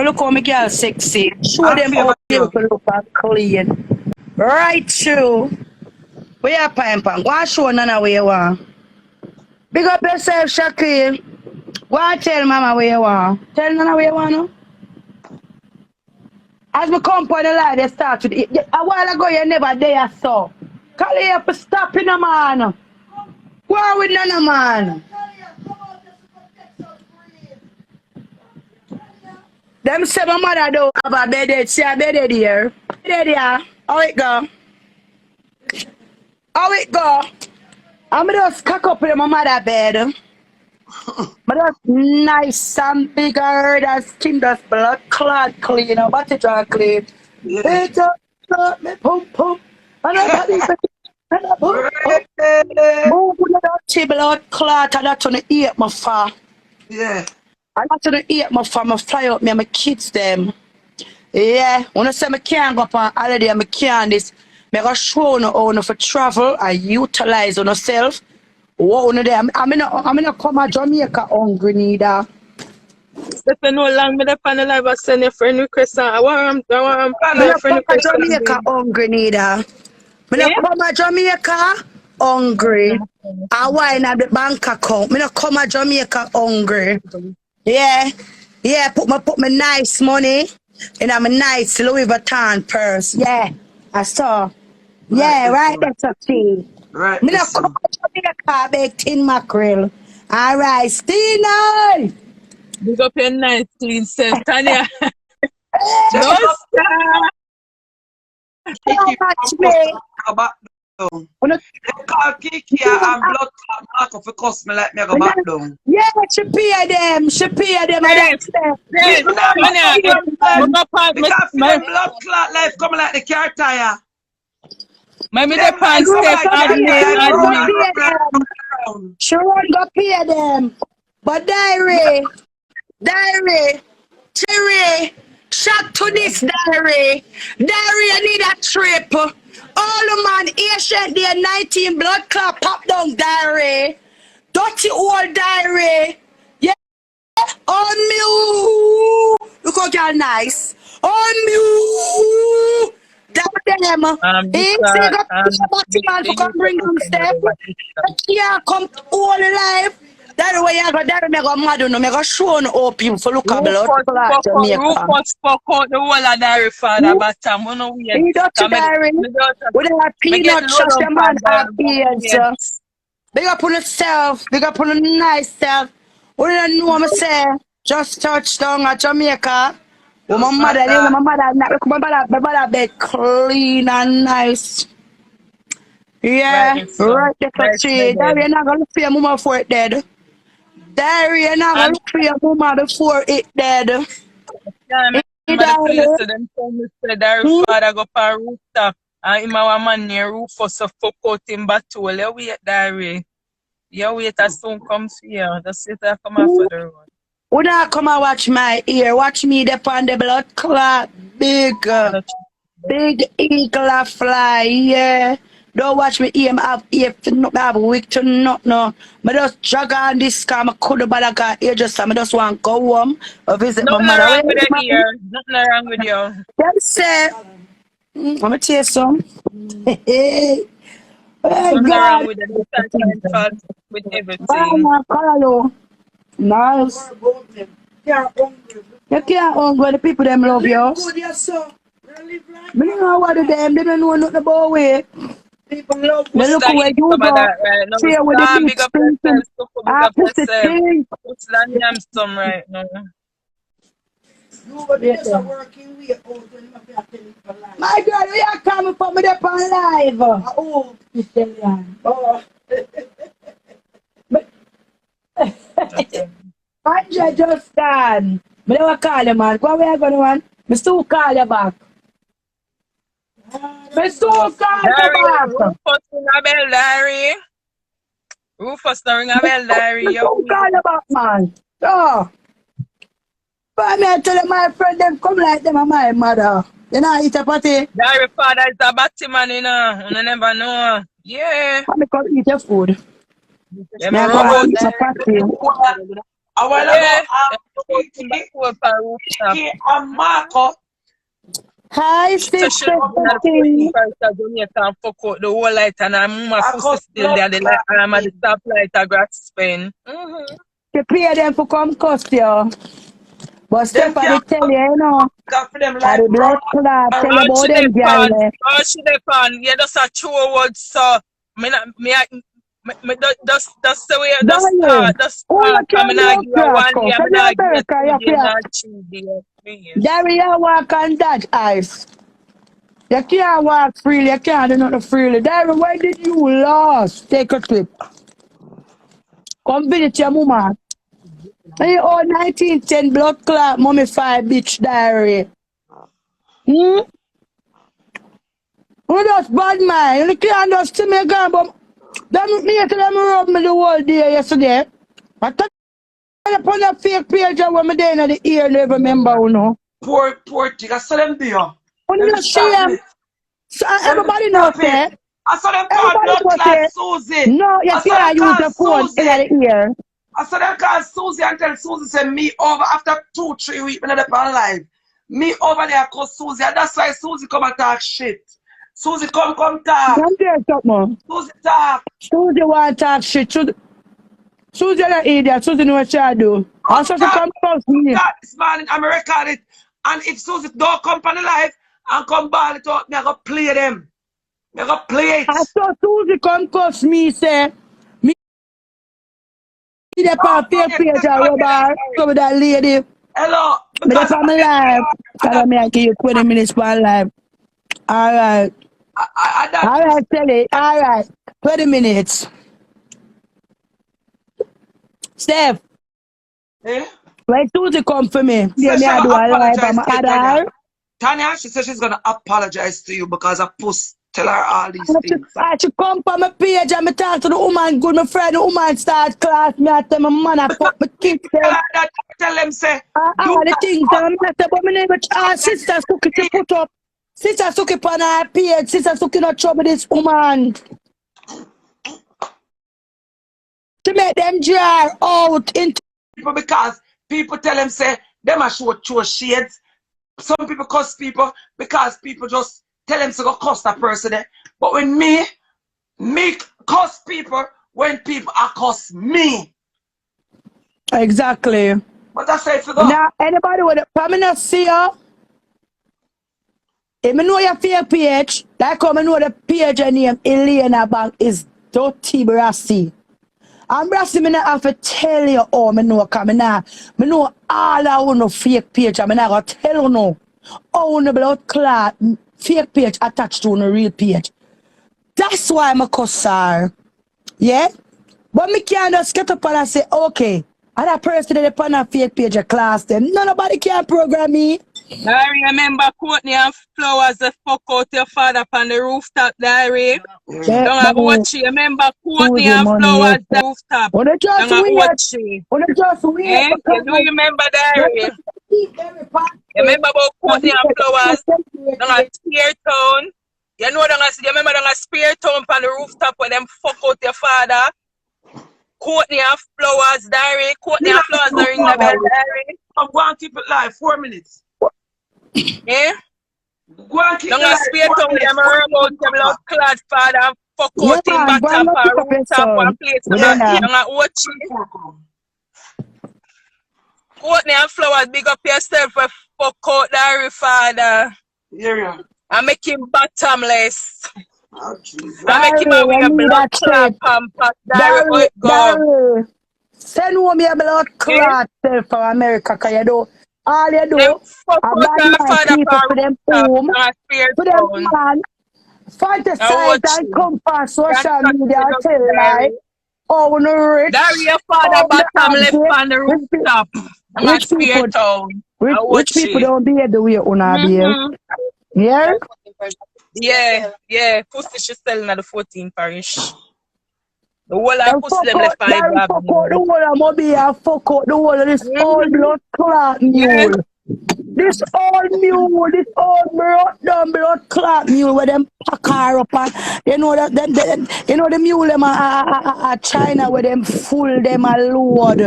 look how me girl sexy. Show them how beautiful look and clean. Right through. Where you pine pan? Go and show Nana where you want. Big up yourself, Shaquille. Go and tell Mama where you want. Tell Nana where you want no? As we come on the line, they start with it. A while ago, you never there, so. Call you up to stop in a man. Go on with Nana, man. Them say my mother don't have a bed. See a bed here. Bed here. How it go? How it go? I'm just cock up in my mother bed. But that's nice and bigger. That skin just blood clot clean. But it all clean. It just me pump pump. And I pump pump. Move with the dirty blood clot. And that's on the eat my far. Yeah. And that's on the eat my far. I fly out me and my kids them. Yeah. When I say I can't go up on holiday and I can't this, I go show you for travel and utilize on yourself. Whoa, no, I'm not come to Jamaica hungry neither. If you know long me the panel I was send a friend request I want friend request. Jamaica hungry neither. I'm not come to Jamaica hungry. I wine at the bank account. I'm not come to Jamaica hungry. Yeah. Yeah, put my nice money in my nice Louis Vuitton purse. Yeah. I saw. Yeah, right, that's a thing. Right. Me not come to Jamaica bake tin mackerel. All right, Stina. Big up your nice clean self, Tanya. No star. Call Keke and blood clot mark for Cuss me like me go back down. Yeah, she pay them. She pay them. Because blood clot life coming like the car tire. Maybe the pants step She won't go pay them. But Diary, Terry, shot to this Diary. Diary, I need a trip. All the man, Asian day 19 blood clot pop down Diary. Dirty old Diary. Yeah. On me. Look how girl nice. On me. Them. He say got man to come bring them step. Yeah, come all life. That's why I got that. Me go mad no. Me go show no all people for look at blood clot Jamaica. Rufus fuck out the whole of Diary father, but I'm gonna weird. He dirty Diary. With a peanut shut your man happy. Big up on yourself. Big up on the nice self. What do you know? Me say just touched down at Jamaica. Oh, my mother bed clean and nice. Yeah, right there for tree. There you not gonna look for your mama before it dead. There you not gonna look for your mama before it dead. Yeah, them said Diary father go for rooftop and him a man near Rufus so fuck out him battle. You wait, Diary. You wait as soon comes here. That's it I come off the road. Would I come and watch my ear? Watch me there on the blood clot. Big eagle a fly, yeah. Don't watch me ear. I have ear to not have weak to not no. I just jog on this car. I couldn't bother ear just I just want to go home or visit my mother. Nothing wrong with the ear. Nothing wrong with you. Them say, I'm going to tell you some. Hey, nothing wrong with the with everything. Nice. You can't hungry. The people them love you. I don't know what to them. They don't know nothing about it. People love you. Look where you go. Share with the big thing. I put the thing. It's Lanyam some right now. My girl, we are coming from me up on live. Oh, Andrea just done. I never call you, man. What we are going to want? I still call you back. I still call you back. Rufus ring a bell, Diary. Rufus ring a bell, Diary. I still call you back, man. Oh. But I tell you, my friend, them come like them and my mother. You know, eat a party. Diary father is a batty man, you know. You never know. Yeah. Come eat your food. Yeah, A while Yeah. ago, Keke and Marco. Hi, So she sister in the King. 14 parts of Jamaica and fuck out the whole light and I'm my I foot got still blood there. The light I'm at the top light I got spin. You pay them for come cuss you. But Them Stephanie can't tell you know. got for them I like the blood brown. clot tell you All about she them depend, girl. all she depend. You just a true word so me just the way you just Darling, just who you start. I'm can not blood give you clot 1 day, come? I'm From not give you America, 2 you days, feel. not 3 days, please. There you walk and dodge ice. You can't walk freely, you can't do nothing freely. There, where did you last take a trip? Come visit your mama. And you old 1910 blood clot mummified bitch diary. Hmm? You just bad mind. You can't just see me gone, but them me to them rub me the whole day yesterday. I touch upon a fake page when me there in the ear never remember you know. Poor thing. I saw them there. When Let you me stop shame, it. so Let me everybody knows stop it. say, I saw them call everybody blood knows clot say, Susie. no, you I saw them can't use call the phone in Susie. the ear. I saw them call Susie and tell Susie say me over after 2-3 weeks when they're on live. Me over there call Susie and that's why Susie come and talk shit. Susie come talk. Come there, something. Susie talk. Susie want to talk shit. Susie an idiot. Susie know what she do. Come Also she talk. come close to Come me. talk this morning. I'm record it. And if Susie don't come on the live and come ball it out, me I go play them. Me I go play it. I saw Susie come close me say, me the Oh, pan fake okay. page and rub her over that lady. Hello. Me the Because pan me live. Tell me I give you 20 minutes for live. Alright. that Alright, tell it. Alright. 20 minutes. Steph, eh? when Susie come for me, She yeah, said me she's I gonna do a live. I'm apologize to you, add Tanya. her. Tanya, she said she's gonna apologize to you because of puss. Tell her all these things. I should come for my page and me talk to the woman good, my friend, the woman start class, me I tell my man I fuck my kids Tell them. her that. Tell them say, do All the not things fuck them, I say, but me never, sister Suki to me. put up. Sister Suki on her page, sister Suki not trouble this woman. To make them dry out into People because people tell them say them are show shades. Some people cuss people because people just tell them to go cuss that person there. But when me cuss people when people are cuss me. exactly. But that's how it go. Now anybody with it, come not see her. If me know your fake page, like come know the page name Elena Bank is Dirty Brassy. And Brassy, me not have to tell you all me know, cause me know all I want no fake page, and me not gonna tell you no. Oh, no blood clot fake page attached to no real page. That's why I'm a cussar. Yeah? But me can't just get up and say, okay, and that person that on a fake page of class them. Nobody can program me. I remember Courtney and Flowers the fuck out your father on the rooftop diary. Yeah. Yeah, Don't have money, watch it. Remember Courtney Susie and money, yes. Flowers the rooftop. When they just Don't have wait, watch it. when they just wait, Eh? You do because remember they diary? just keep every party. You remember about And Courtney and Flowers? they Don't have Spear Town. You know you remember don't have Spear Town on the rooftop where them fuck out your father? Courtney and Flowers diary. Courtney Me and not Flowers do are in the one bell hour. diary. Go and keep it live 4 minutes. Eh? Go and keep Don't the have live Spear 4 Town with minutes. them about your blood clad father and fuck yeah, out in man, go and bottom look or up your rooftop one son. place. We Yeah, don't know. Don't have watch it. Courtney and Flowers, big up yourself for fuck out diary father. yeah. And make him bottomless. Oh, Jesus. And make him Darry, a we wear need blood a clot trip. pampas diary how Darry, it go. Darry. Send home your blood Eh? clot self from America, cause you do all you Them do. fuck A out bad our mind father people for for them rooftop home, and a spear for them town. man, Now fantasize watch and you. come for Can't social touch media the and dirty tell lie. diary. Oh, no Diary rich. your father Oh, no bottom left auntie. on the rooftop. And a Rich spear people, town. Now rich watch people you. don't behave the way you wanna behave. Mm-hmm. Yeah? Yeah. Pussy she's selling at the 14 parish. The whole of And pussy fuck them out, left 5 Darry, fuck out the avenue. whole of Mobile and fuck out the whole of this old Mm-hmm. blood clot Yeah. mule. This old mule, this old blood clot mule where them pack her up and you know that you know the mule them a China where them full them a load.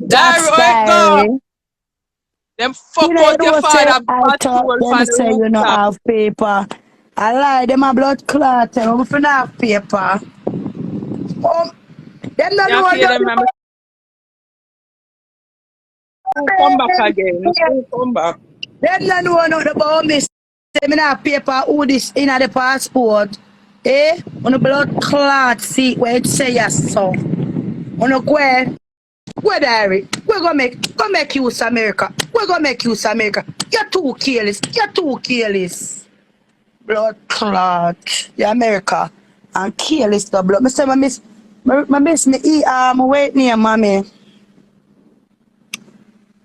Diary, That's where it go? diary. Them You fuck know, you out your know, say, father I thought patrol them from the say you not rooftop. have paper. I lie, them a blood clot, them if you not have paper. Them don't Can't know pay nothing them, I'm about soon come back again. I me. soon come back. Them don't know nothing about me. Say me not have paper, who this in the passport. Eh? On the blood clot seat where it say yes so. On the where diary? Go make use America. We're gonna make use America. You're too careless. You're too careless. Blood clot. Yeah, America. And careless the blood. Me say my miss me eat wait near mommy.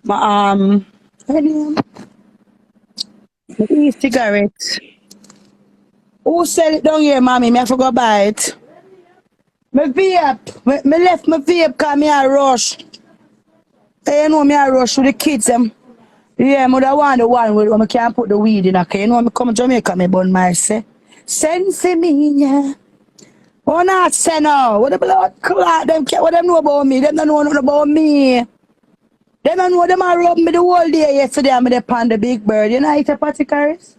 My what name? Me eat cigarette. Who sell it down here, mommy? Me have to go buy it. Me vape. Me left my vape cause me a rush. Hey, you know me a rush with the kids them. Yeah, I want the one where I can't put the weed in. Okay, you know, I come to Jamaica, me burn my say. Sense me, yeah. Oh, not say no. What the blood clot them care what them know about me? Them don't know nothing about me. Them don't know them a rub me the whole day yesterday. I'm the pan the big bird. You know, eat a patty carrots?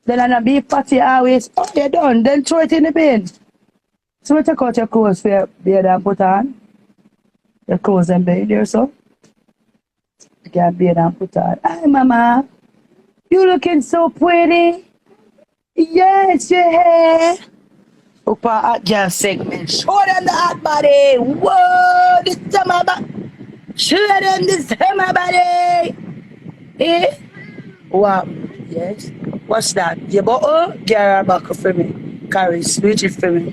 Then I beef patty always. Oh, you're done. Then throw it in the bin. So we take out your clothes for your beard and put on. Your clothes and bed there, so. You can beard and put on. Hi, mama. You looking so pretty. Yes, your hair. Up a hot girl segment. Show them the hot body. Whoa, this is my body. Show them this is my body. Eh? Wow. Yes. What's that? Your bottle? Get her back for me. Carry, switch it for me.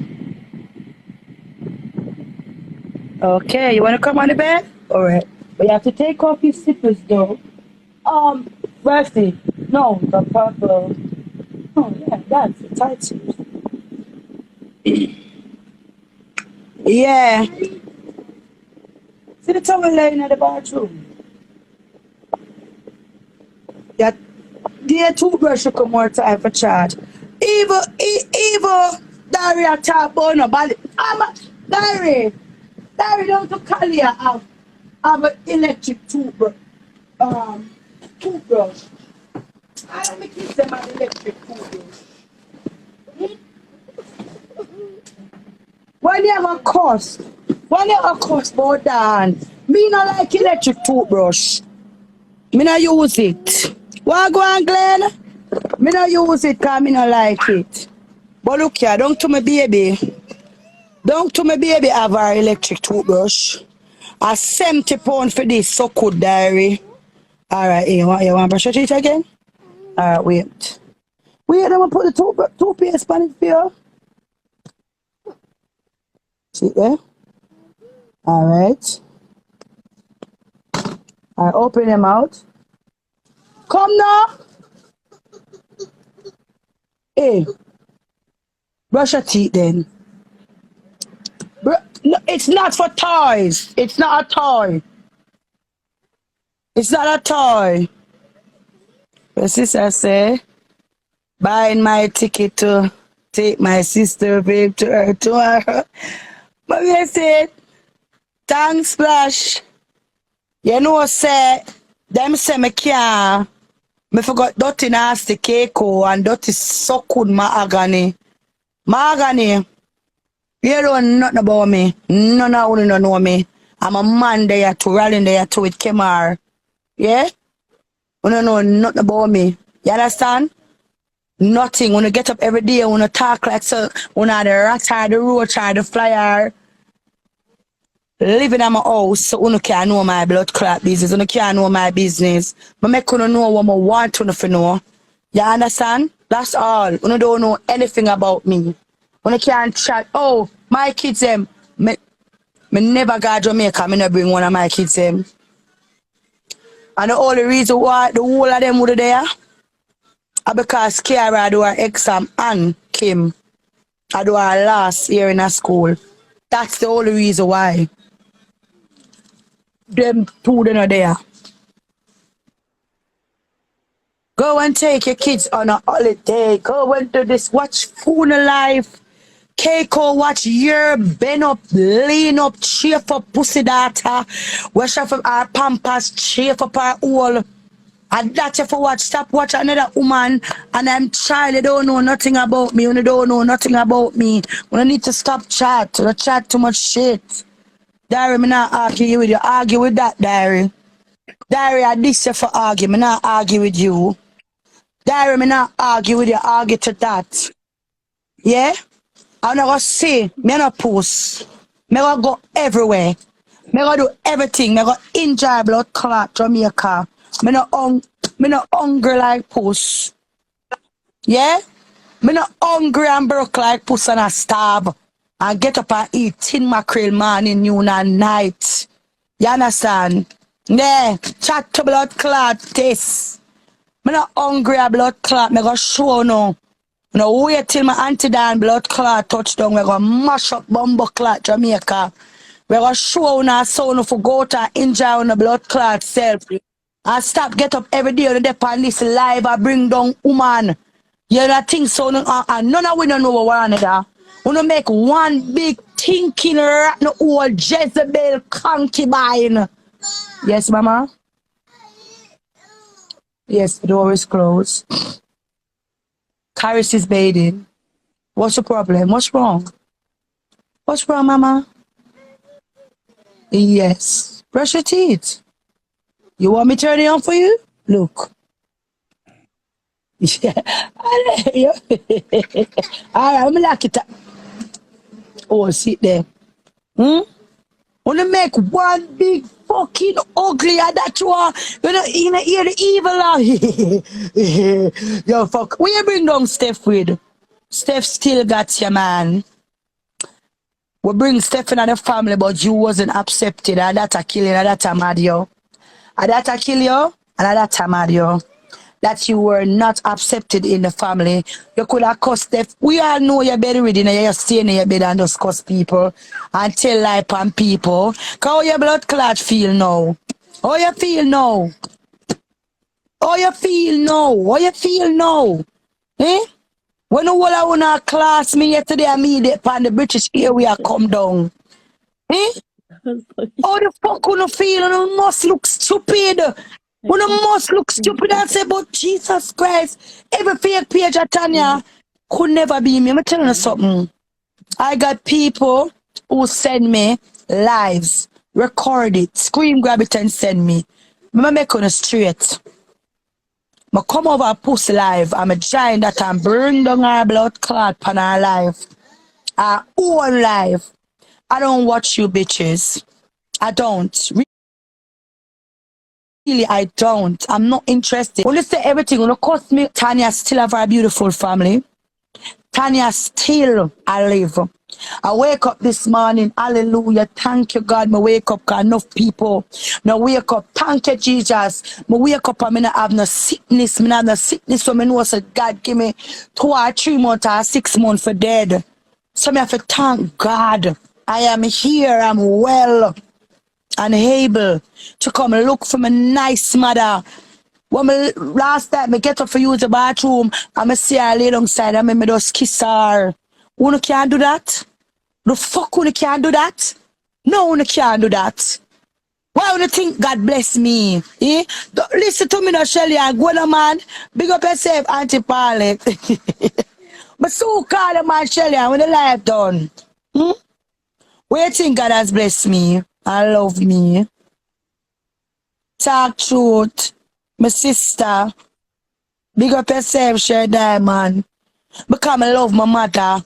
Okay, you want to come on the bed? All right. But you have to take off your slippers though. Rusty. No, the purple. Oh, yeah, that's the tight shoes. Yeah. See the towel laying in the bathroom? That dear toothbrush should come more time for charge. Evil, Daria talk about nobody. Diary, don't to call you have an electric toothbrush. Toothbrush. I don't make kids them an electric toothbrush. When you have a cost, about that, me not like electric toothbrush. Me not use it. What go on, Glenn? Me not use it because me not like it. But look here, don't to my baby. Don't to my baby have our electric toothbrush. A 70 pound for this so good diary. Alright, you want to brush your teeth again? Alright, wait. Wait, I'm gonna put the toothpaste on it for you. See there? Alright. I open them out. Come now. Hey, brush your teeth then. No, it's not for toys. It's not a toy. It's not a toy. My sister say, buying my ticket to take my sister babe to her tomorrow. But I said, thanks, Splash. You know, say, them say me can't. Me forgot dirty nasty Keke and dirty so good mahogany. Mahogany. You don't know nothing about me. None of you don't know me. I'm a man there to rally there to with Kemar. Yeah? You don't know nothing about me. You understand? Nothing. When you get up every day, when you talk like so, when you the rat or the roach or the flyer, living in my house, so you can't know my blood clot business. You can't know my business. But make you know what I want to know. You understand? That's all. You don't know anything about me. When you can't chat, oh, my kids, me never go to Jamaica, me never bring one of my kids, And the only reason why the whole of them would there, are because Kiara do her exam and Kim, I do her last year in a school. That's the only reason why. Them two they not there. Go and take your kids on a holiday. Go and do this. Watch Food Life. Keke watch your bend up, lean up, chafe up pussy data. Wash off our pampas, chafe up our wall. And that you for watch, stop watch another woman and I'm child, they don't know nothing about me, you don't know nothing about me. We need to stop chat, you chat too much shit. Diary, me not argue with you, argue with that diary. Diary, I this you for argue, me not argue with you. Diary, me not argue with you, argue to that. Yeah? I'm not gonna say, me not post. Me gonna go everywhere. Me gonna do everything. Me gonna enjoy blood clot Jamaica. Me not hungry like puss. Yeah? Me not hungry and broke like puss and I starve. And get up and eat tin mackerel morning, noon and night. You understand? Yeah. Chat to blood clot this. Me not hungry a blood clot. Me go show no. No wait till my auntie Dan blood clot touchdown. We gonna mash up bumbo clot Jamaica. We gonna show on our son for go to enjoy on the blood clot self. And stop get up every day on the on this live and bring down woman. You know think so and none of we don't know one another. We don't make one big thinking rat no old Jezebel concubine. Yes, mama? Yes, the door is closed. Caris is bathing. What's the problem? What's wrong? What's wrong, mama? Yes. Brush your teeth. You want me to turn it on for you? Look. Yeah. Alright, I'm lock it up. Oh, sit there. Wanna make one big fucking ugly and that you are you know hear the evil Yo fuck. Where you bring down Steph with? Steph still got you, man. We bring Steph in the family, but you wasn't accepted, and that a kill you, and that a mad you. And that a kill you, and that a mad you. That you were not accepted in the family. You could have cussed Steph. We all know you're better reading and you're staying in your bed and just cuss people and tell lie on people. How your blood clot feel now? How you feel now? How you feel now? How you feel now? Eh? When the whole of una class me yesterday and me there upon the British area come down. Eh? How the fuck you feel? You must look stupid. You must look stupid and say, but Jesus Christ, every fake page of Tanya could never be me. I'm telling you something. I got people who send me lives, record it, screen grab it and send me. I'm making it straight. I come over and post live. I'm a giant that and bring down our blood clot on our life. Our own life. I don't watch you bitches. I don't. Really, I don't. I'm not interested. When you say everything, when it cost me, Tanya still have a beautiful family. Tanya still alive. I wake up this morning, hallelujah, thank you God, I wake up because enough people. Now wake up, thank you Jesus. I wake up and I don't have no sickness, I don't have no sickness, so I know so God give me 2 or 3 months or 6 months for dead. So I have to thank God. I am here, I'm well and able to come look for my nice mother. When me last time I get up for use the bathroom and I see her lay alongside and I just kiss her. Who can't do that? The fuck who can't do that? No one can't do that. Why would you think God bless me? Eh? Don't listen to me now, Shelly, and go on, man. Big up yourself, Auntie Paulette. But so call the man, Shelly, and when the life done. Where you think God has blessed me? I love me. Talk truth. My sister. Big up yourself, Sher Diamond. Because I love my mother.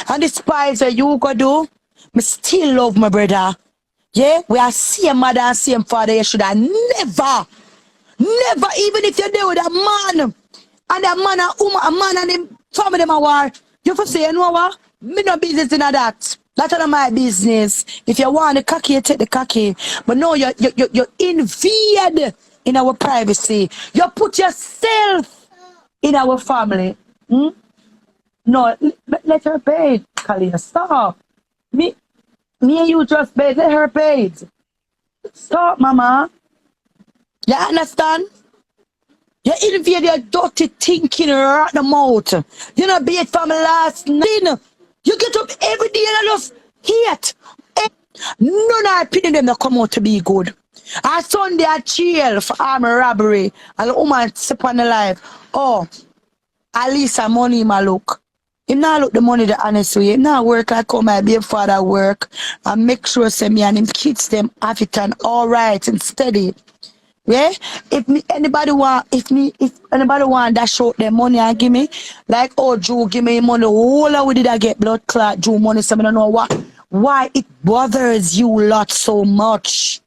And despite what you go do, I still love my brother. Yeah? We are same mother and same father. You should have never, even if you're there with a man, and a man and woman, a man and him, family them a war, you have to say, you know what? Me no business in that. That's not my business. If you want the cocky, you take the cocky. But no, you invade in our privacy. You put yourself in our family. No, let her bathe, Kalia. Stop. Me and you just bathe. Let her bathe. Stop, mama. You understand? You invade your dirty thinking right the mouth. You know, bathe from last night. You get up every day and just hate. None of the them that come out to be good. Our Sunday at jail for armed robbery and the woman step on the life. Oh, at least some money him a look. Him not look the money the honest way. Him not work like how my baby father work and make sure say me and him kids them have it and all right and steady. Yeah, if anybody want dash out their money and give me, like oh Drew give me money, all we did I get blood clot Drew money, so I don't know why it bothers you lot so much.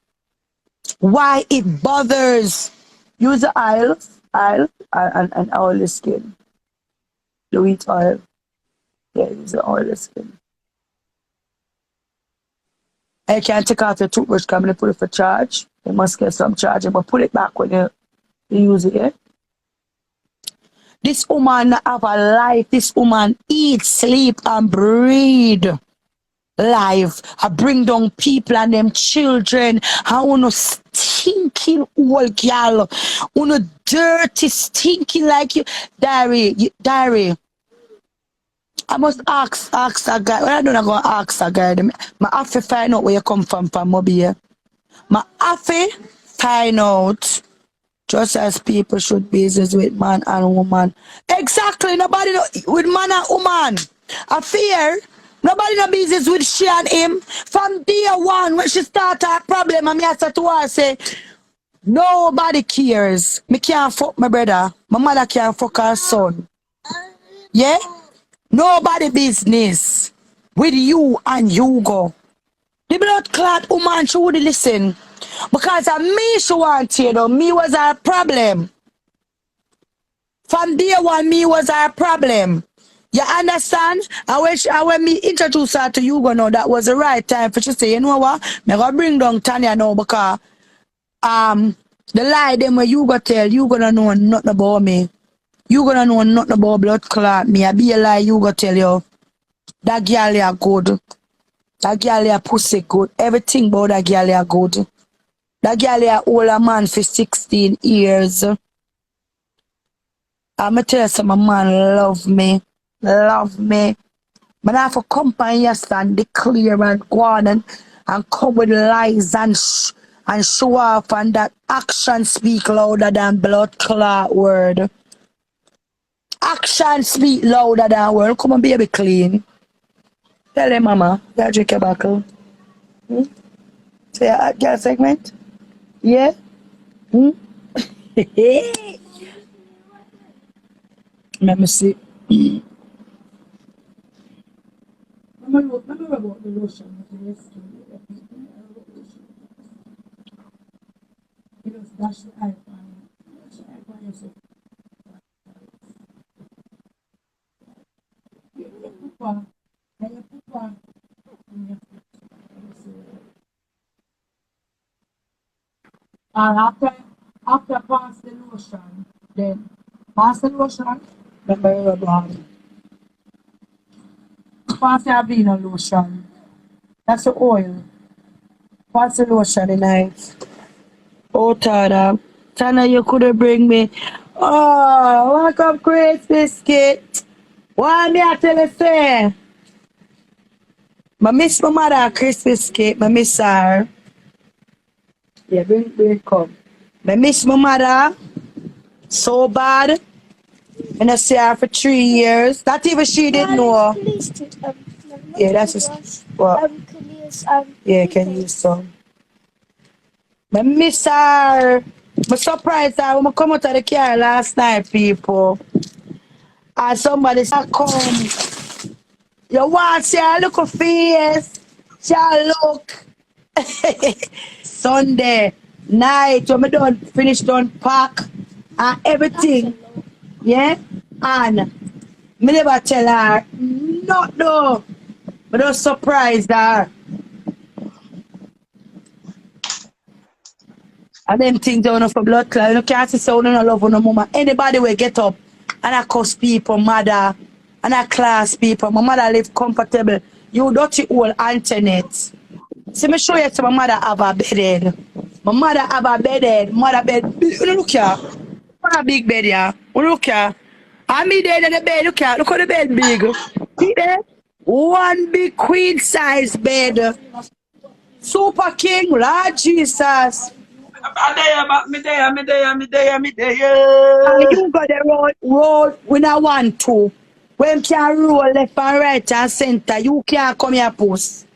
Why it bothers. Use the oil and oil the skin. The wheat oil. Yeah, use the oil the skin. I can't take out the toothbrush, come and put it for charge. You must get some charging, but put it back when you use it. Yeah? This woman have a life. This woman eat, sleep, and breathe life. I bring down people and them children. I want to stinking old girl. Want dirty, stinking like you. Diary. I must ask a guy. Well, I don't go ask a guy. I have to find out where you come from Mobile. I have to find out, just as people should business with man and woman. Exactly. Nobody with man and woman. I fear nobody no business with she and him. From day one when she start her problem, and me answer to her say, nobody cares. Me can't fuck my brother. My mother can't fuck her son. Yeah? Nobody business with you and you go. The blood clot woman she would listen. Because of me she want you know. Me was her problem. From day one, me was her problem. You understand? And when me introduce her to you, know that was the right time for she say, you know what? Me gonna bring down Tanya now because the lie them where you go tell, you gonna know nothing about me. You gonna know nothing about blood clot me. I be a lie, you go tell you. That girl is good. That girl is pussy good. Everything about that girl is good. That girl is older man for 16 years. I'ma tell you some man love me. Love me. But I have to come and yes and declare and go on and come with lies and show off and that action speak louder than blood clot word. Action speak louder than word. Come on, baby clean. Tell them, mama, you drink your buckle. Say a girl segment? Yeah? Let me see. Remember about the lotion with the rescue. You just dash the eye on yourself. You put on, and you put on. And after pass the lotion, then pass the lotion, remember your body. Pass the Avena lotion. That's the oil. Pass the lotion in night. Oh, Tanya. Tanya, you couldn't bring me. Oh, welcome, Chris Biscuit. Why me I tell you say? I miss my mother, Chris Biscuit. I miss her. Yeah, bring come. I miss my mother so bad. And I see her for 3 years. Not even she didn't know. Yeah, that's just what. Yeah, can use some. I miss her. I'm surprised her when I come out of the car last night, people. And somebody said, come. You want to see her little face? She look. Sunday night when I done pack and everything. Yeah? And me never tell her not though. But I was surprised her. And them things down off for blood clot. You can't see sound no love no mama. Anybody will get up and I cuss people, mother, and I class people. My mother live comfortable. You dirty old internet. See me show you to my mother have a bed. My mother have a bed. Mother bed. Look here. What a big bed here. Look here. And me there in the bed. Look here. Look how the bed big. See there? One big queen size bed. Super King, Lord Jesus. And you got the road when I want to. When can roll left and right and center, you can't come here post.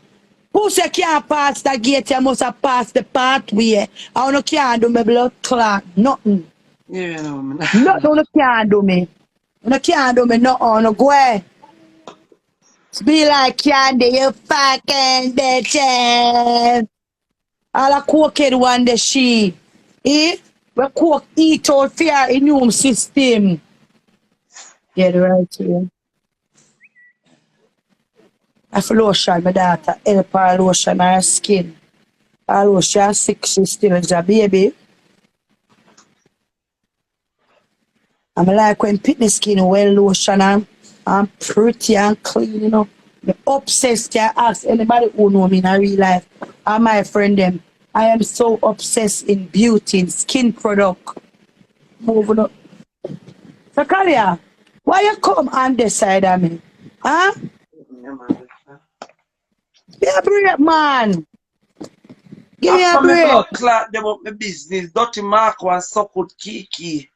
Post you can't pass the gate, you must have passed the pathway. I no can't do my blood clot, nothing. Yeah, no, man. Nothing you can't do me. You can't do me nothing, no go away. Be like candy, you fucking bitches. All a cooked one the she. Eh? We cook eat out fear immune system. Get right here. I have lotion, my daughter. Help her lotion her skin. Her lotion sick, she still is a baby. I'm like when put the skin well lotion and pretty and clean, you know. Me obsessed, I ask anybody who know me in real life and my friend them. I am so obsessed in beauty, in skin product. Moving up. So Kalia, why you come on this side of me? Huh? Give me a break, man. Give me a After me break. blood clot, them up my business. Dirty Mark was suck with Keke.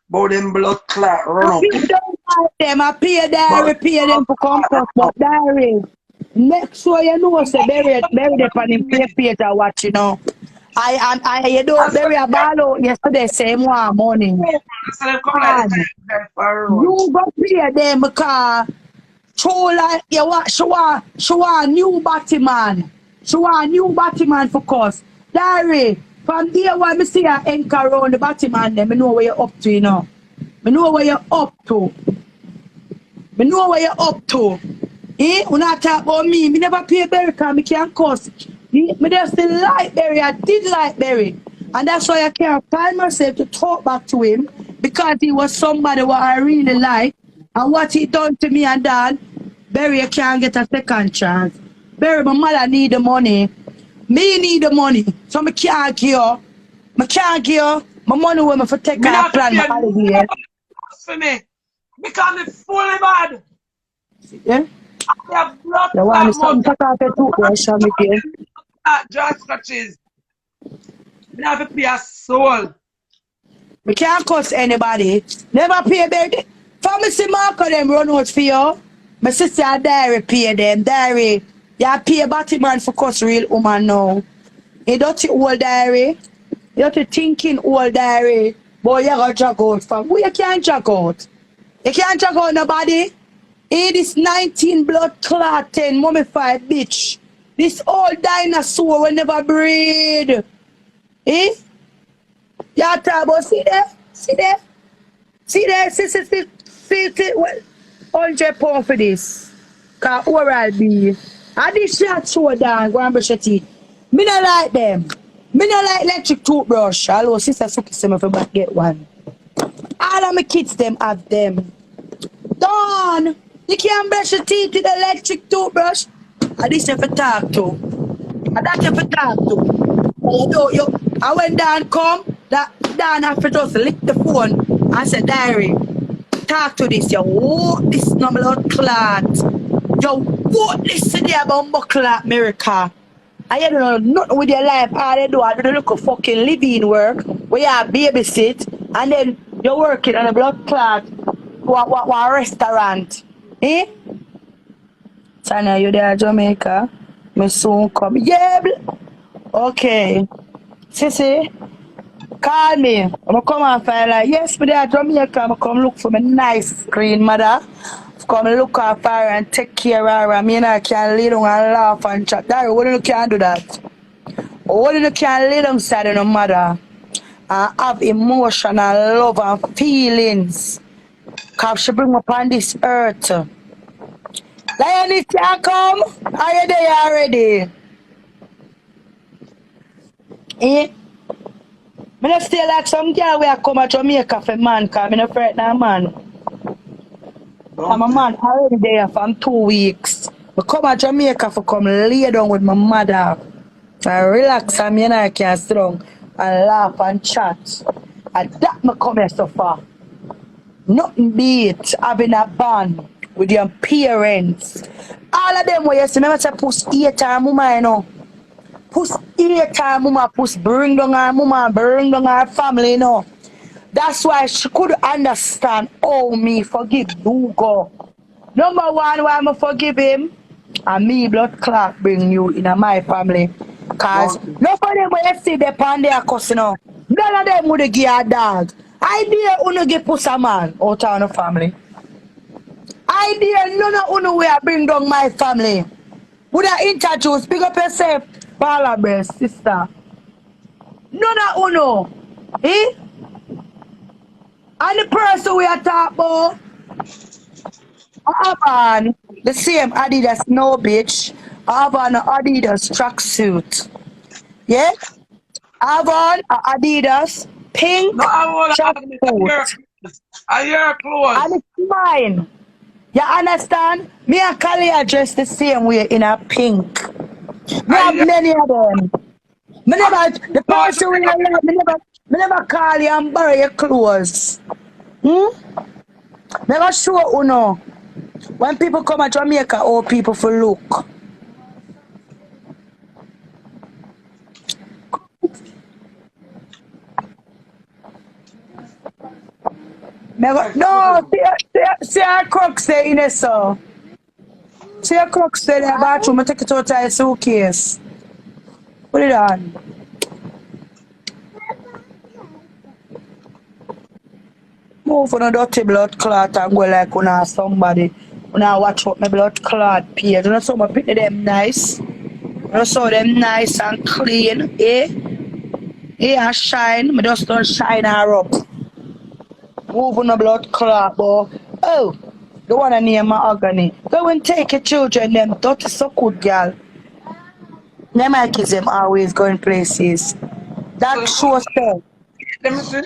But them blood clot run I up. pay them, I pay diary, pay them for comfort, but diary. Make sure you know, say, bury them on him page I watch, you know. You don't bury a ball out yesterday, same one morning. So them come like And the time for road. you go pay them because show like you want show a new Batman. Show a new Batman for Cuss. Diary. From there when I see a anchor around the Batman, then I know where you're up to, you know. I know where you're up to. I know where you're up to. Eh? When I talk about me never pay Berry because I can't cuss. Me just still like Berry. I did like Berry. And that's why I can't find myself to talk back to him because he was somebody what I really like. And what he done to me and dad, Berry, I can't get a second chance. Berry, my mother need the money. Me need the money. So I can't give you. I can't give you my money when I for take Me a not plan my pay holiday. for me. Because me fully bad. Yeah? I have blood You want me clot something mouth. to talk to toothbrush and me here? Jaw scratches. Me have to pay a soul. We can't cuss anybody. Never pay Berry. For me see Marco them run out for you. My sister and Diary pay them. Diary. You pay Batman for cuss real woman now. You dirty old Diary. You dirty thinking old Diary. Boy, you gotta drag out from. Who you can't drag out? You can't drag out nobody. In this 19 blood clotting mummified bitch. This old dinosaur will never breed. Eh? You talk about see there? See there? See there? See, well, 100 pounds for this. Cause oral B. And this shot show down, go and brush your teeth. Me not like them. Me not like electric toothbrush. Hello, sister Suki say me for back get one. All of my kids them have them. Dawn, you can't brush your teeth with electric toothbrush. And this you for talk to. And that you for talk to. And I when Dan come, that Dan have to just lick the phone and say, Diary, talk to this, yo. What this no blood clot? Yo, what this today about buckler America? And you don't know nothing with your life. All they do is do the look of fucking living work where you have babysit and then you're working on a blood clot what restaurant. Eh? Tanya, you there Jamaica? Me soon come. Yeah. Okay. Sissy, call me. I'm come and find like, yes, me there Jamaica. I'm come look for my nice green mother. Come look after her and take care of her. Me and I can lay down and laugh and chat. That what you can do that? What you can lay down side of your mother and have emotional love and feelings. Cause she bring me upon this earth. Lioness can come. Are you there already? Eh? Me not stay like some girl where I come to Jamaica for man, cause me not frightened of man. I'm a man already there from 2 weeks. I come to Jamaica for come lay down with my mother. And relax and me and I can sit down and laugh and chat. And that me come here so far. Nothing beat having a bond with your parents. all of them where you see, remember say push 8 time mama, you know. Push 8 time mama, push bring down her mama, bring down her family, you know. That's why she could understand how me forgive Lugo. Number one, why I forgive him, and me blood clot bring you in my family. Cause nobody when you see the pan there cussing out. None of them would give a dog. I dare uno give pussy man out of the family. I dare none of uno way bring down my family. Would I introduce, big up yourself, Paula breast, sister. None of uno. Eh? And the person we are talking about, I have on the same Adidas no bitch. I have on an Adidas tracksuit. Yeah? I have on an Adidas pink No, I want tracksuit. I hear clothes. And it's mine. You understand? Me and Kali are dressed the same way in a pink. We have many of them. Me never, the person we are me never call you and borrow your clothes. Never show uno. When people come to Jamaica, all people for look. No, see our crooks there in there, so. See our crooks there in the bathroom. I take it out of the suitcase. Put it on. Move on a dirty blood clot and go like una somebody. Una watch out my blood clot page. You know some people them nice. You know so them nice and clean. Eh? And shine. Me just don't shine her up. Move on a blood clot, boy. Oh, the one I name my agony. Go and take your children, them dirty so good, girl. Them my kids them always going places. That shows them. Let me see.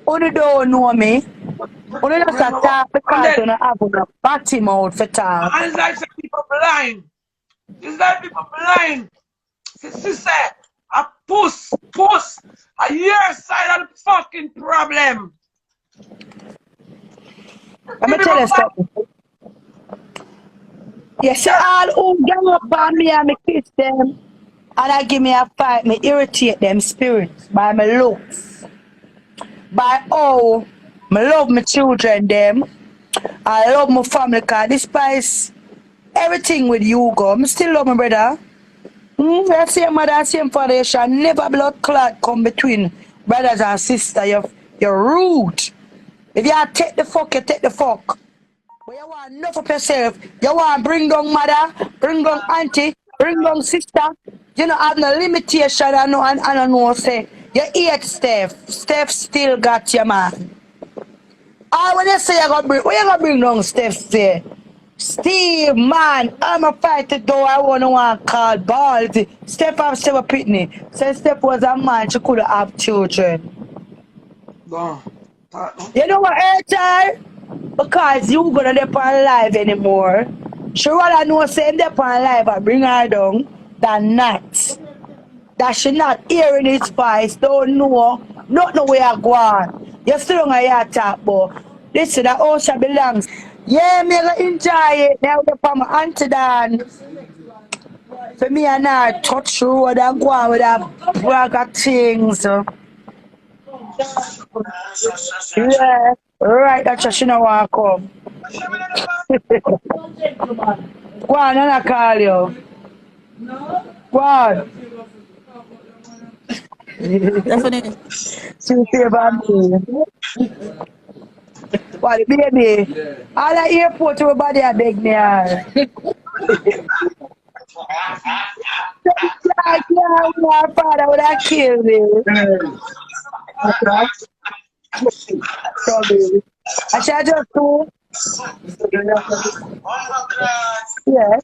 Only don't know me. Only just a talk because you don't have a batty mouth for talk. And it's like some people blind. It's like people blind. Sister, a puss. A your side of the fucking problem. Let me tell you something. You see all who gang up on me and me kiss them and I give me a fight, me irritate them spirits by my looks. By how I love my children them. I love my family cause despite everything with you go, I still love my brother. The same mother, same father, you shall never blood clot come between brothers and sisters. You're rude. If you take the fuck, you take the fuck. But you want enough of yourself. You want to bring down mother, bring down auntie, bring down sister. You don't have no limitation and I don't know say. You hate Steph. Steph still got your man. Ah, when you say you got bring, what you gonna bring down Steph say? Steve, man, I'm a fighter though. I want to call balls. Steph have Steph Pitney. So Steph was a man, she could have children. You know what hurt her? Because you gonna dep on live anymore. She rather know say dep on live and bring her down than not. That she not hearing his voice, don't know, not know where I go on. You still don't hear talk about. This is the house that belongs. Yeah, me gonna enjoy it. Now we're from my auntie Dan. For me and her touch road and go on with a bag of things. Yeah, right, that's why she don't want to come. Go on, and I call you. Go on. Definitely. She say about me. What, the baby? All the airport, everybody are beg me. Yeah, my father would have killed me. So, baby. I shall just do. Yeah.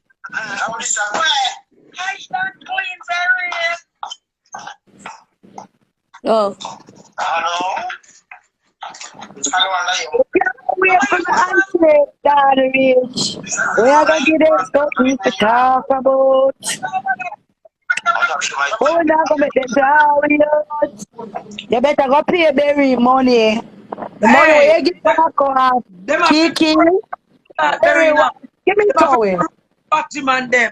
Oh. We are going to answer that rich. We are going to get us something to talk about. We're not going to make them down. You better go pay Berry money. The money you get back on Keke. Berry, Give me towel. Batman them.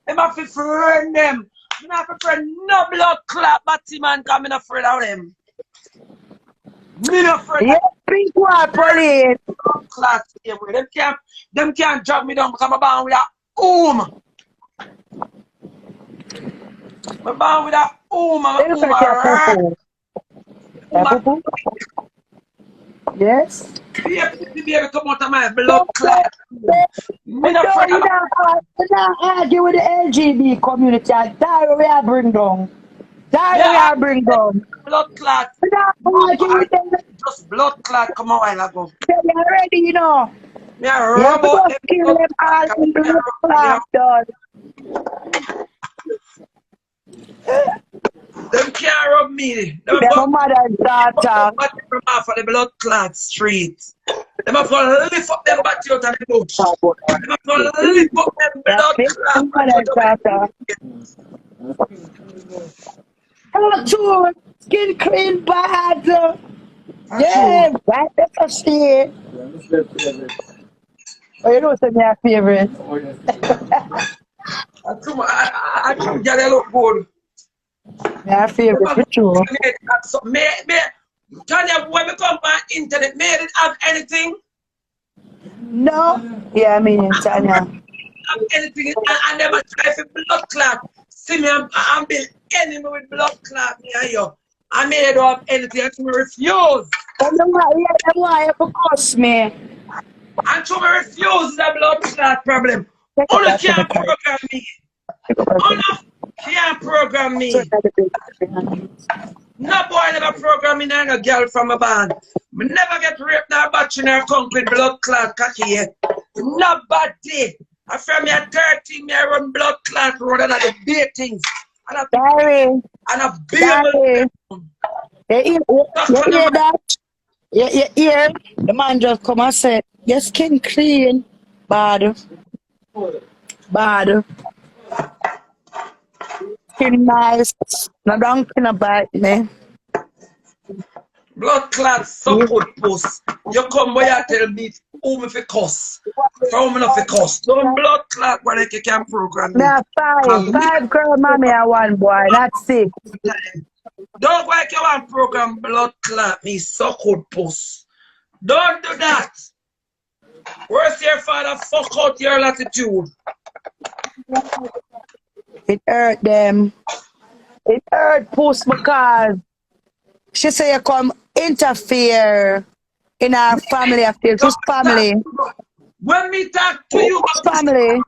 Them have to friend them. I'm not friend no blood clot Batman because I'm not afraid of them. Me not afraid Yeah, pink one, police. blood clot. Them can't drag me down because I'm bound with a oom. I'm bound with a oom. I'm Look at your poo-poo. Yes. Baby come out of my blood clot. Me not No, afraid you of not argue with the LGB community. That we are bring down. That we yeah, are bring down. blood clot. You not argue with them. Just blood clot come a while ago. They are ready, you know. Me a You have rub to out go them kill blood them all clot. in the class, dog. Them can't rub me. Them Their mother and daughter. from off of the blood clot street. Them have to lift up them body out of the bush. Them have to lift up them blood clot body out of the bush. Hello, too. Skin clean bad. Yeah, right. That's a shit. Oh, you know what's my favorite? I think they look good. My favorite, for sure. Tanya, when we come on internet, may it have anything? No. Yeah, I mean, Tanya. Have anything? I never try for blood clot. See me, I'm being enemy with blood clot. Me and you. I made up anything. I refuse. And the why you cuss me. And to me refuse the blood clot problem. Only can't program me. Only can't program me. No boy never program me nor no girl from a band. Me never get raped nor batch in her conk with blood clot cocky yet. Nobody. I from me at 13, me I run blood clot road and I do big things. And I Sorry. You hear that? You hear? The man just come and say, your skin clean. Bad. Bad. Skin nice. No don't bite me. blood clot so good puss. You come where you tell me who me fi cuss. How me not fi cuss. Don't blood clot where you can program me. Now five girl mommy and one boy, that's it. Don't like you want program blood clot me so good puss. Don't do that. Where's your father fuck out your latitude? It hurt them. It hurt puss because she say you come interfere in our family affairs. Whose family? When me talk to you, Family.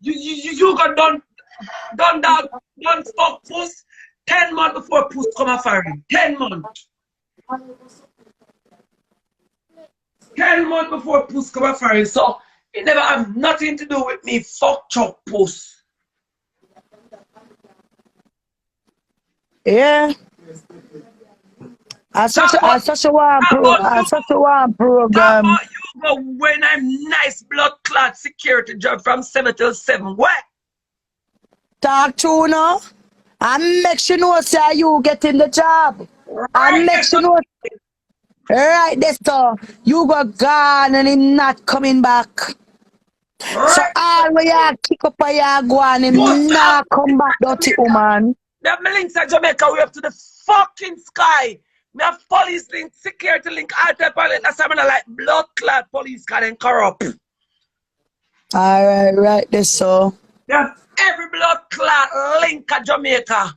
you got done fuck puss 10 months before puss come a foreign. 10 months. 10 months before puss come a foreign. So it never have nothing to do with me fuck chop puss. Yeah. I such a one program. You go when I'm nice blood clot security job from 7 till 7. What? Talk to no. And make sure know say you getting the job. And make sure know right there, so you go gone and him not coming back. So all where you kick up and you go and him not come back, dirty woman. Me have my links at Jamaica way up to the fucking sky. Me have police link, security link, all type of link. That's why I like blood clot police can then corrupt. Alright, right there, so. Me have every blood clot link at Jamaica.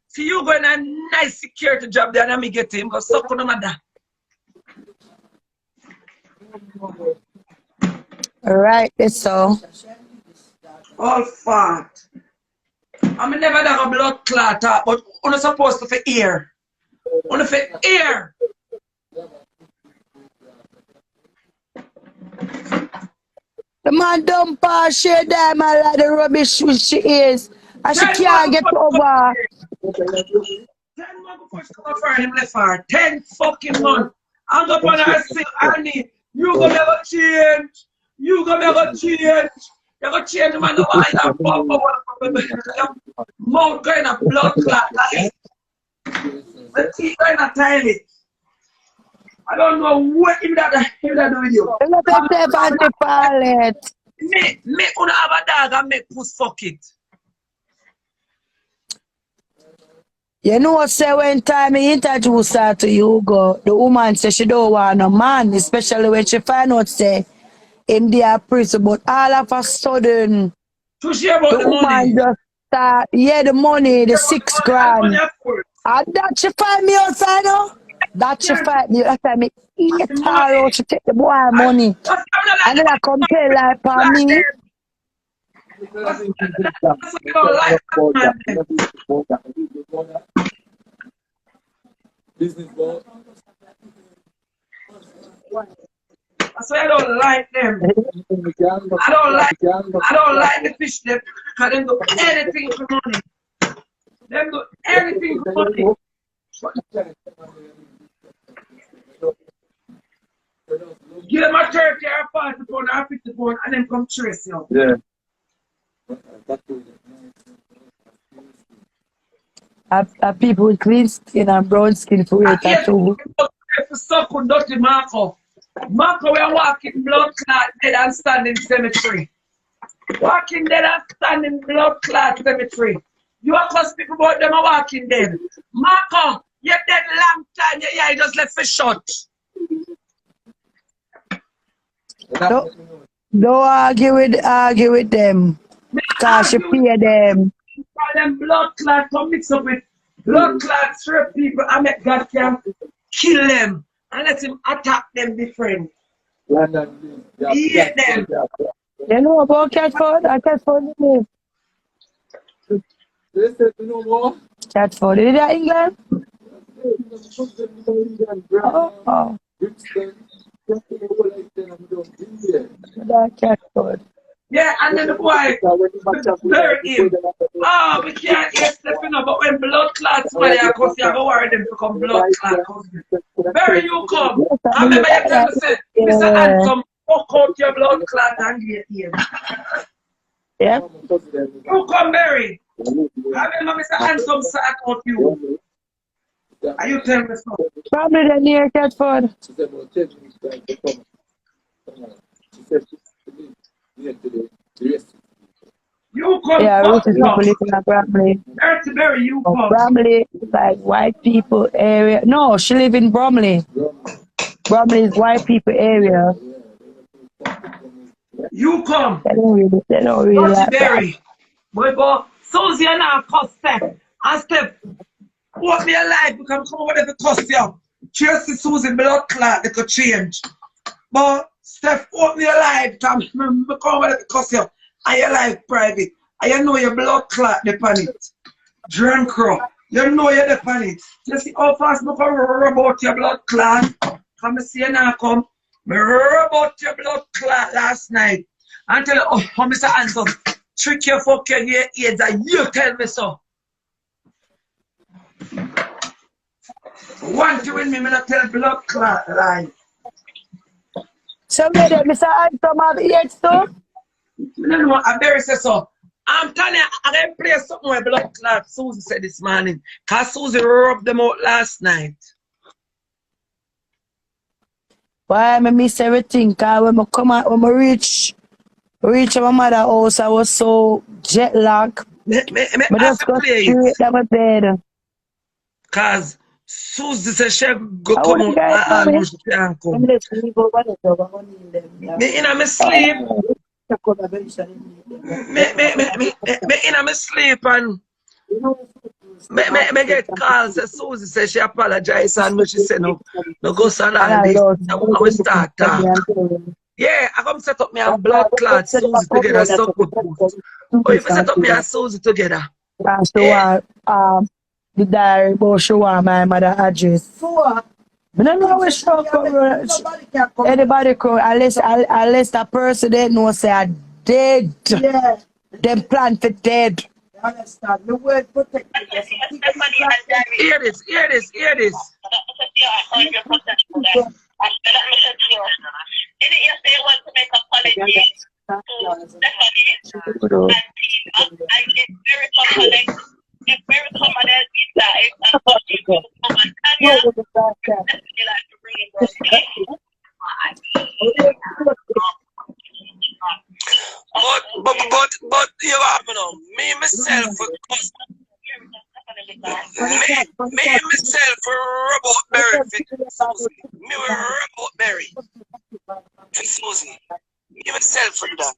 So you go in a nice security job there and me get him, go suck on mother. Right there, so. All fat. I mean, never done a blood clot, but you're not supposed to hear. You're for ear. The man don't pass she damn like the rubbish she is. And she can't get over. 10 months before she come for him left her. 10 fucking months. I'm up on her say, Annie, you gonna never change. You gonna never change. You gonna change man no why that pop mouth going a blood clot like the teeth going a toilet. I don't know what if that do with you. Look at the anti-pilot. Me wanna have a dog and make puss fuck it. You know, say when time he introduce her to you, go, the woman say she don't want no man, especially when she find out say him there prison. But all of a sudden, To share about the the woman money. just start, yeah, the money, the Share about the 6 money and money grand. of course. And that she find me outside now. That she Yeah, find me, that time me eat the her out, money. she take the boy And money. that's I'm not like And the then I come tell like for black me. them. That's what you don't like that man them. That's why I don't like them. I don't like the fish them because them do anything for money. Them do anything for money. Give them a 30 or 40 pound or 50 pound and then come trace you. Yeah. Are people with clean skin and brown skin for it Yes, too. if you suck with dirty Marco. Marco, we are walking blood clot dead and standing cemetery. Walking dead and standing blood clot cemetery. You are cause people about them are walking dead. Marco, you're dead long time. Yeah, you just left for shot. Don't argue with them. Me Cause she argue with pay them. them blood clot come mix up with blood clot straight people and make God can kill them and let him attack them different. Eat them. You know about Catford? Catford name. Catford. Is that England? Oh. That Catford. Yeah, and then the boy bury him. Oh, we can't hear stepping up, but when blood clots, somebody I cause you go worry them to come blood clot. Bury you come. I remember you tell me say, Mr. Handsome, fuck out your blood clot and get here. Yeah. You come bury. I remember Mr. Handsome sat out you. Are you telling me so? Probably the near Catford. You come Yeah, fuck rich people living in Bromley. Dirty Berry, you come. Bromley is like white people area. No, she live in Bromley. Bromley is white people area. You come. They don't really Dirty like that. Berry. Boy, go. Susie and I cuss Steph. And Steph, what me alive because come over there to cuss you. Cheers to Susie blood clot, they could change. But Steph, what me alive, come over there to cuss you. And your life private. And you know your blood clot depend it. Drunk crow. You know you're depend it. You see how fast me come rub about your blood clot. Come see you now come. Me rub about your blood clot last night. And tell you, oh, Mr. Handsome, trick you, fuck you, get AIDS, and you tell me so. Want you with me, not tell blood clot lie. So where did Mr. Handsome have AIDS too? No, I better say so. I'm telling you, I didn't play something with blood clot, Susie said this morning. Because Susie rubbed them out last night. Why I miss everything? Cause when I come out, when I reach my mother's house, I was so jet lagged. Me I just go straight down my bed. Because Susie said she go I come want out guys and coming. she can't I'm come. just leave over the door. I'm gonna need them. Me in my sleep. Oh. Me in my sleep and me get calls. Susie said she apologized and when she said no go stand on this. I will start talk. Yeah, I come set up me and blood clot Susie together so good. Oh, if I set up me and Susie together. Yeah. The diary about show my mother address. I don't know where show anybody come unless that person they know say I dead. Yeah. Them plan for dead. I understand. The word protect. Hear this. If very common as this life and what people come and Tanya, like to bring it But you have me myself me myself robot berry for Susie. Me robot berry for Susie. Me myself for that.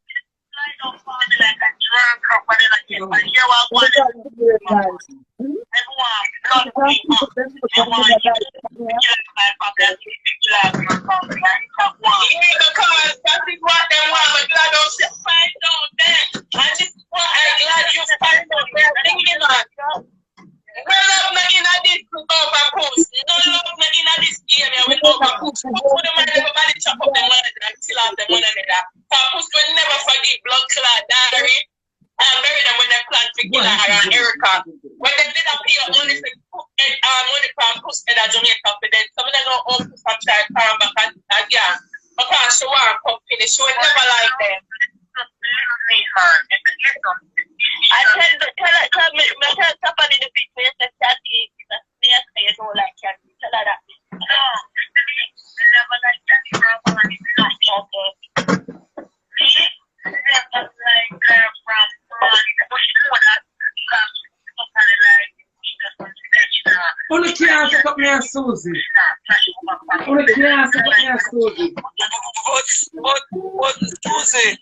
When they did appear, only say money from Cuss in Jamaica for them. Some of them know all Cuss from child come back and again. But can't show her company. She would never like them. I tell somebody the big place that Kathy is a snake and you don't like Kathy. Tell her that. No. Never like Kathy for a woman. Okay. Me? Never like her from Only can't pick up me and Susie. Only can't pick up me and Susie. But Susie.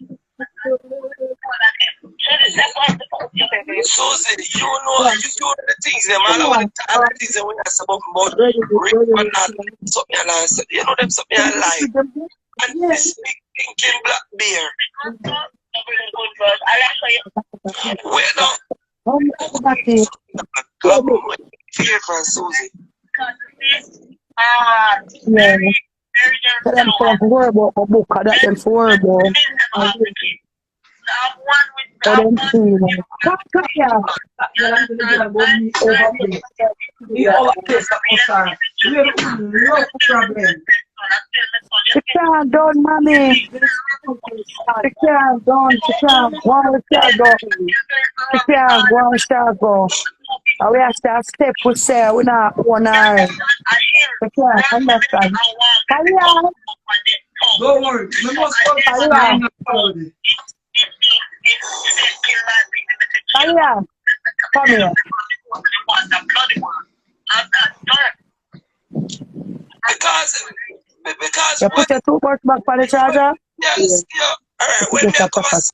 Susie, you know the things them all the things that we are supposed about something I said, you know them something I like. And this big thinking black bear. Wait now. Club here for Susie. Yeah. Tell them to worry about the book, that them to worry about. For them too. She can't done, mommy. She can't done. She can't go. She can't go. She can't go. And we have to step with say we not one eye. She can't understand. Tanya. Don't worry. We must go to Tanya. Come here. Because you put your too much back for the charger? Yes, yeah. When me come and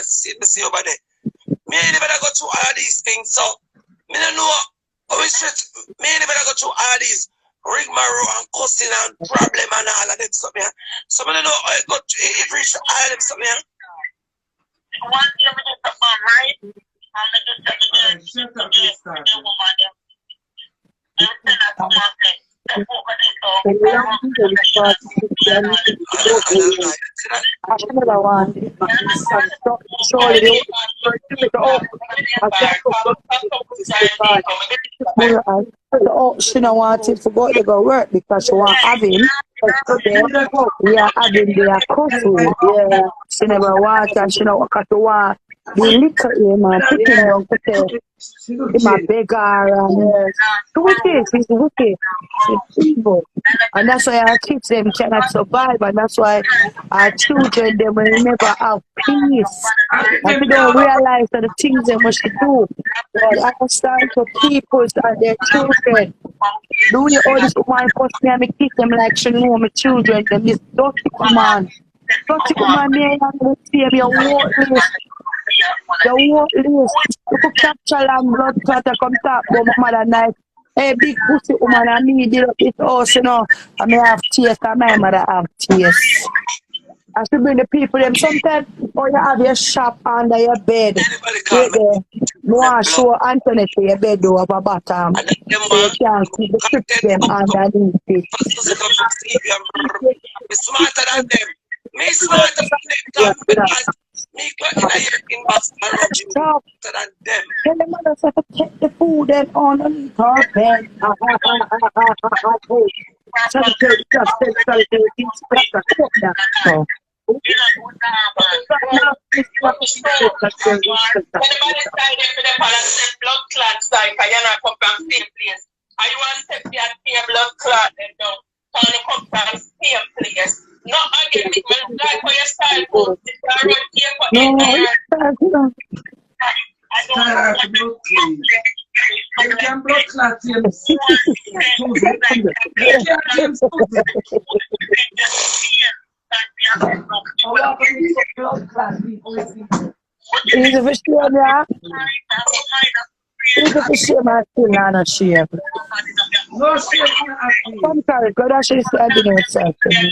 see over there. Me never go through all these things, so me don't know how we stretch. Me never go through all these rigmarole and cussing and problem and all of them stuff. So me don't know how it go it reach all of them stuff. One thing we just talk about, right? I'm just telling another one. She don't want him to go work because she want have him. We are having their cousin. Yeah. She never want and she don't want the liquor him and put him down to say him a beggar and he's wicked. She's evil. And that's why our kids them cannot survive and that's why our children them will never have peace. And we don't realize that the things they must do. But I understand for people and their children. Doing all this woman first me and me kids them like she know my children, them this dirty woman. Dirty woman me and see me a worthless. The worthless. You could capture and blood clot come talk about my mother night. Hey, big pussy woman, I need it up this house, you know. I may have tears, and my mother have tears. I should bring the people them sometimes, or you have your shop under your bed. Wait there. You want to show Anthony to your bed over bottom. So you can see the clips them underneath it. Smarter than them. Me smarter than them because me got in a year in Boston than them. Tell the mother to take the food and underneath her bed. I want to step here blood clot and down. Tony come from same place. Not again, like for your style, but I run here for No, it's not, you know. They can blood clot him. Susie. They can't him Susie. How about you blood clot people? He's a fish, yeah. He's a fish, my skin, not a shame. No shame on acting. I'm sorry, God, I should say I didn't accept him.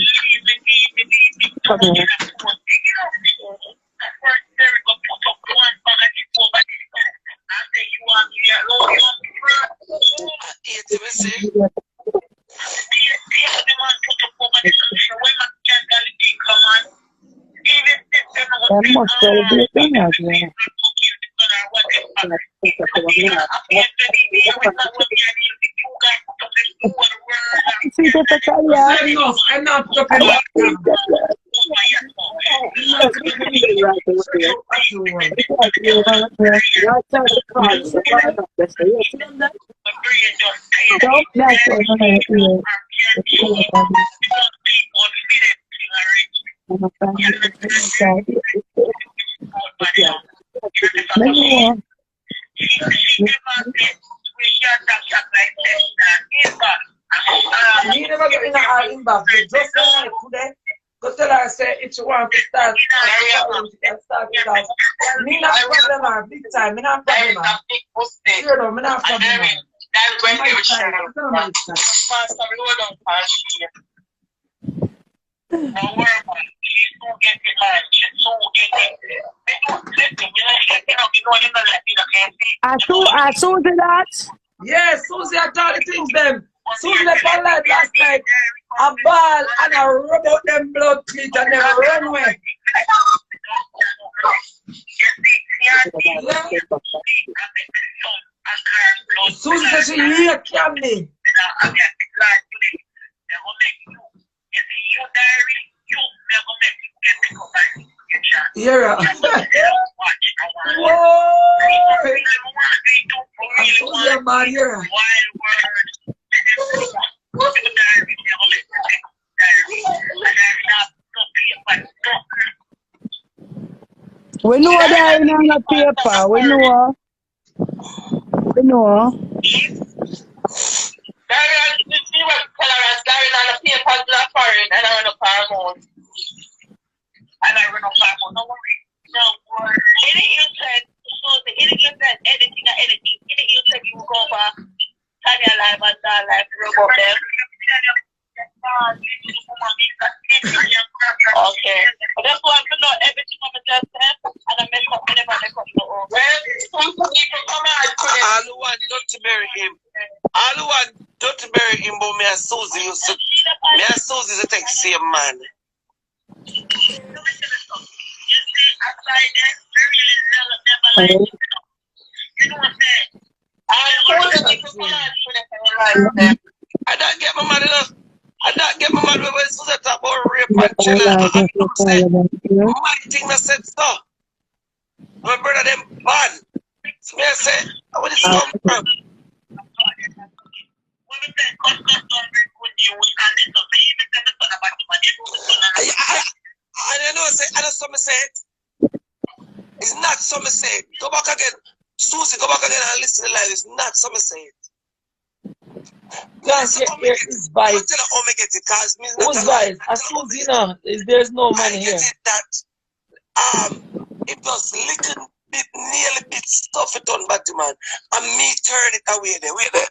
Come on. That must be done as well. See the Tanya? Enough to put you never get in a inbox. Just today. Go tell her, say, if you want to start, start because me not problem, big time. Me not problem. Sure, no, me not problem. I saw that. Yes, Susie, I told the things them. Susie left her life last night. A ball and I rub out them blood cleat and them run away. Susie said she here can me. Yeah. Whoa! Susie, man, here. We know that in on the paper. We know. We know. Tanya live and that live rub up them. Okay. I just want to know everything I'm just said and I make up whenever I make up the own. All who want not to marry him. All who want not to marry him, but me and Susie used to. Me and Susie used to take same man. I don't get my mother enough. I don't get my mother when Susan talk about rape and children. I say, my thing that said so. My brother them bad. So me I say, where this come from? I know say, I know something say it. It's not something say it. Go back again. Susie, go back again and listen to the live. It's not something say it. Guys, here is vice. Who's vice? As Susie, no, there's no money here. That it was little bit, nearly bit stuff it on Batman, and me turn it away there. Wait there.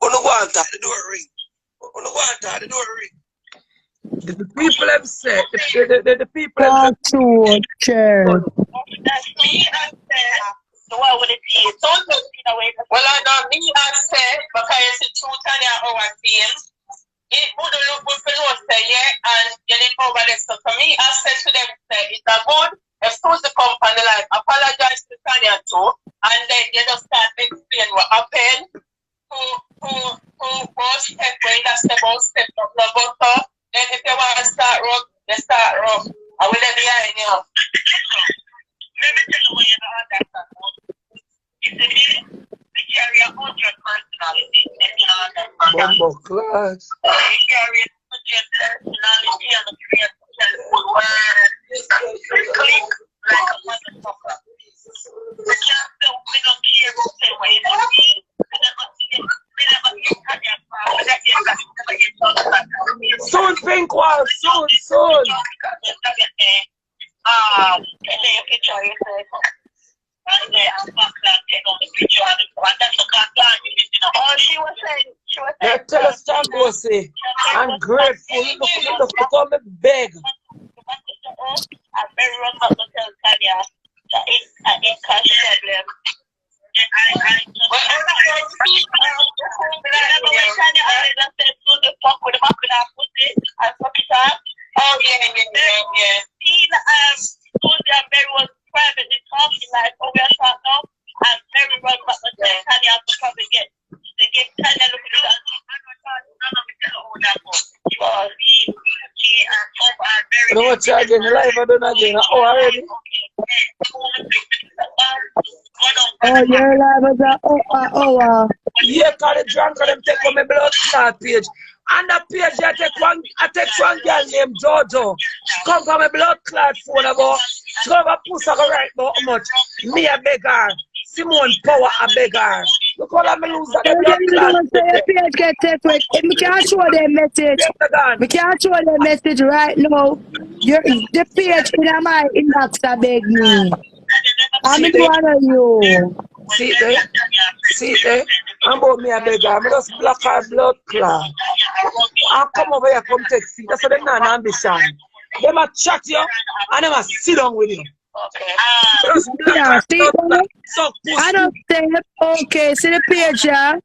Wanna go on top, the door ring. Wanna go on top, the door ring. The people have said, the people have said. That's me and said. So what would it be? Don't just see the way. Well, I know me and said because it's true Tanya our team. It would look good for us say yeah, and you need over this. So for me, I said to them, say it's a good. If Susie come on the line, apologize to Tanya too, and then you just start explain what happened. Who step when that's the most step of the butter. Then if you want to start rock, you start rock. I will let behind you. Let me tell you what you don't understand. It's a meaning they carry 100 personalities. Bumbo class. They carry 100 personalities and create good words. Click like a motherfucker. We don't care who say what you mean. We never get Tanya from. We never get Tanya. Soon, Pink Wall, soon. And then you picture yourself. And then I'm back and take on the picture and that's the background. Oh, she was saying. They tell us Tango say, I'm grateful. Look on me beg. I'm very wrong about to tell Tanya that it cash problem. Oh yeah. He Mary was privately talking like, oh, we are talking now. And Mary was about to tell Tanya to come and get to give Tanya look at that. You know what you're again? The life I done again. Oh, already? Oh, you're live as a Yeah, cause the drunk of them take on my blood clot page. And the page I take one girl named Jojo. She come from my blood clot phone about. She come up pussy go right about how much. Me a beg her. Simone Power a beg her. Look how I lose that the blood clot. your page get take with. We can't show them message. We can't show them message right now. The page in my inbox that beg me. I'm in one of you. See there? I'm about me a beg her. I just block her blood clot. I come over here, come take seat. That's what them not ambition. Them a chat you and them a sit down with you. Okay. Just block Yeah, her see, blood clot. So I don't say, okay, see the page, yeah?